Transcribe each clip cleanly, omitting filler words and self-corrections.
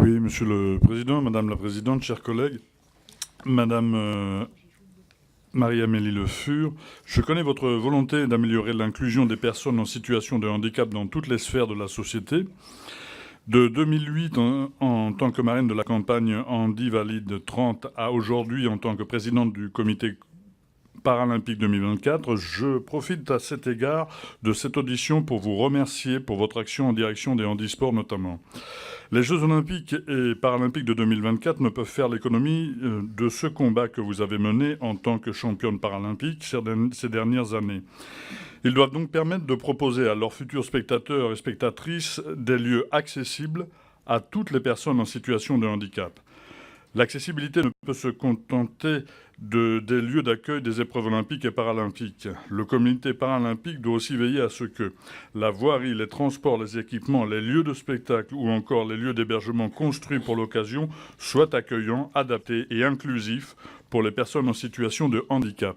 Oui, Monsieur le Président, Madame la Présidente, chers collègues, Madame Marie-Amélie Le Fur, je connais votre volonté d'améliorer l'inclusion des personnes en situation de handicap dans toutes les sphères de la société. De 2008 en tant que marraine de la campagne Handi Valide 30 à aujourd'hui en tant que présidente du comité paralympique 2024, je profite à cet égard de cette audition pour vous remercier pour votre action en direction des handisports notamment. Les Jeux olympiques et paralympiques de 2024 ne peuvent faire l'économie de ce combat que vous avez mené en tant que championne paralympique ces dernières années. Ils doivent donc permettre de proposer à leurs futurs spectateurs et spectatrices des lieux accessibles à toutes les personnes en situation de handicap. L'accessibilité ne peut se contenter des lieux d'accueil des épreuves olympiques et paralympiques. Le comité paralympique doit aussi veiller à ce que la voirie, les transports, les équipements, les lieux de spectacle ou encore les lieux d'hébergement construits pour l'occasion soient accueillants, adaptés et inclusifs pour les personnes en situation de handicap.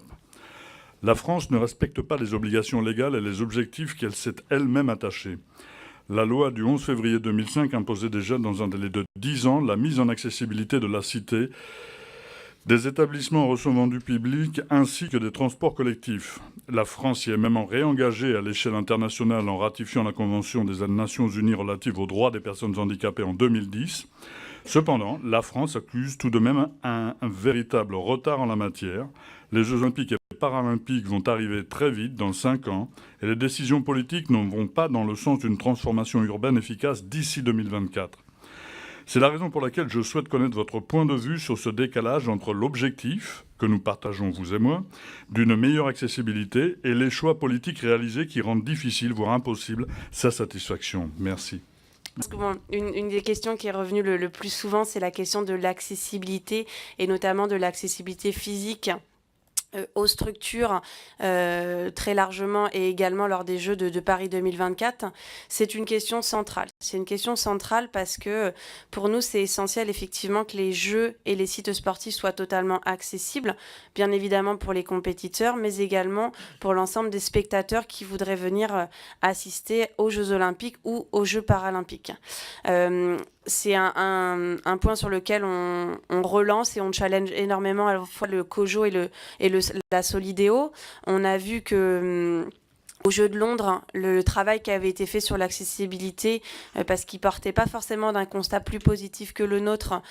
La France ne respecte pas les obligations légales et les objectifs qu'elle s'est elle-même attachés. La loi du 11 février 2005 imposait déjà dans un délai de 10 ans la mise en accessibilité de la cité, des établissements recevant du public ainsi que des transports collectifs. La France y est même réengagée à l'échelle internationale en ratifiant la Convention des Nations Unies relative aux droits des personnes handicapées en 2010. Cependant, la France accuse tout de même un véritable retard en la matière. Les Jeux olympiques et paralympiques vont arriver très vite, dans 5 ans, et les décisions politiques ne vont pas dans le sens d'une transformation urbaine efficace d'ici 2024. C'est la raison pour laquelle je souhaite connaître votre point de vue sur ce décalage entre l'objectif, que nous partageons vous et moi, d'une meilleure accessibilité et les choix politiques réalisés qui rendent difficile, voire impossible, sa satisfaction. Merci. Parce que une des questions qui est revenue le plus souvent, c'est la question de l'accessibilité et notamment de l'accessibilité physique aux structures très largement et également lors des Jeux de Paris 2024. C'est une question centrale. C'est une question centrale parce que pour nous, c'est essentiel effectivement que les Jeux et les sites sportifs soient totalement accessibles, bien évidemment pour les compétiteurs, mais également pour l'ensemble des spectateurs qui voudraient venir assister aux Jeux olympiques ou aux Jeux paralympiques. C'est un point sur lequel on relance et on challenge énormément à la fois le COJO et la Solidéo. On a vu que au Jeux de Londres, le travail qui avait été fait sur l'accessibilité, parce qu'il partait pas forcément d'un constat plus positif que le nôtre,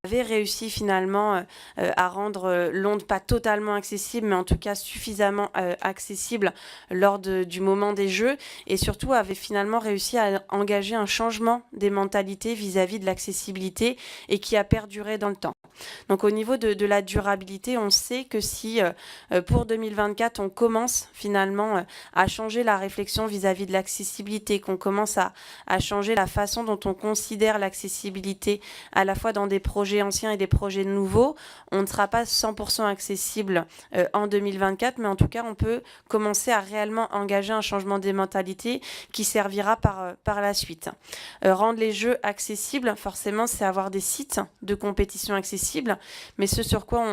avait réussi finalement à rendre Londres pas totalement accessible, mais en tout cas suffisamment accessible lors du moment des Jeux, et surtout avait finalement réussi à engager un changement des mentalités vis-à-vis de l'accessibilité et qui a perduré dans le temps. Donc au niveau de la durabilité, on sait que si pour 2024, on commence finalement à changer la réflexion vis-à-vis de l'accessibilité, qu'on commence à changer la façon dont on considère l'accessibilité à la fois dans des projets anciens et des projets nouveaux, on ne sera pas 100% accessible en 2024, mais en tout cas, on peut commencer à réellement engager un changement des mentalités qui servira par la suite. Rendre les Jeux accessibles, forcément, c'est avoir des sites de compétition accessibles, mais ce sur quoi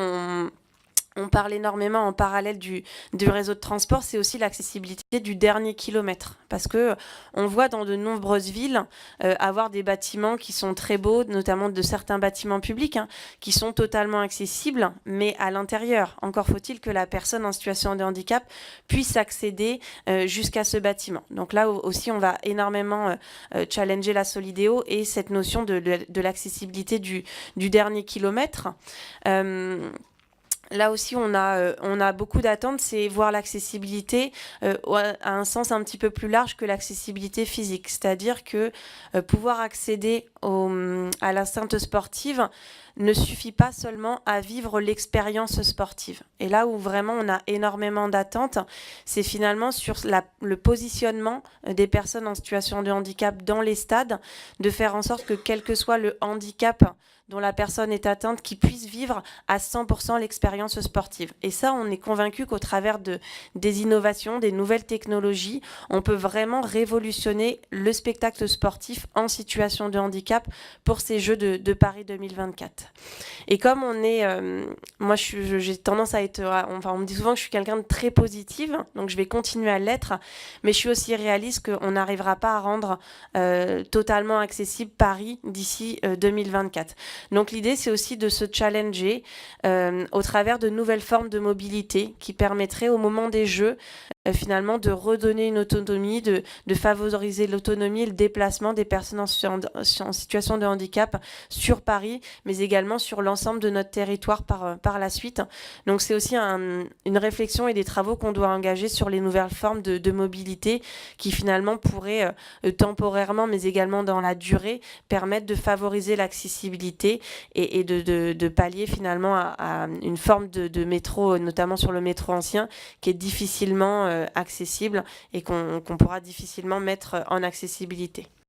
on parle énormément en parallèle du réseau de transport, c'est aussi l'accessibilité du dernier kilomètre. Parce que on voit dans de nombreuses villes avoir des bâtiments qui sont très beaux, notamment de certains bâtiments publics, qui sont totalement accessibles, mais à l'intérieur. Encore faut-il que la personne en situation de handicap puisse accéder jusqu'à ce bâtiment. Donc là aussi, on va énormément challenger la Solidéo et cette notion de l'accessibilité du dernier kilomètre. Là aussi, on a beaucoup d'attentes, c'est voir l'accessibilité à un sens un petit peu plus large que l'accessibilité physique. C'est-à-dire que pouvoir accéder à l'enceinte sportive ne suffit pas seulement à vivre l'expérience sportive. Et là où vraiment on a énormément d'attentes, c'est finalement sur le positionnement des personnes en situation de handicap dans les stades, de faire en sorte que quel que soit le handicap dont la personne est atteinte, qu'ils puissent vivre à 100% l'expérience l'expérience sportive. Et ça, on est convaincu qu'au travers des innovations, des nouvelles technologies, on peut vraiment révolutionner le spectacle sportif en situation de handicap pour ces Jeux de Paris 2024. Et comme on est... moi, j'ai tendance à être... on me dit souvent que je suis quelqu'un de très positive, donc je vais continuer à l'être, mais je suis aussi réaliste qu'on n'arrivera pas à rendre totalement accessible Paris d'ici 2024. Donc l'idée, c'est aussi de se challenger au travers de nouvelles formes de mobilité qui permettraient au moment des Jeux finalement de redonner une autonomie, de favoriser l'autonomie et le déplacement des personnes en situation de handicap sur Paris, mais également sur l'ensemble de notre territoire par la suite. Donc c'est aussi une réflexion et des travaux qu'on doit engager sur les nouvelles formes de mobilité qui finalement pourraient temporairement, mais également dans la durée, permettre de favoriser l'accessibilité et de pallier finalement à une forme de métro, notamment sur le métro ancien, qui est difficilement accessible et qu'on pourra difficilement mettre en accessibilité.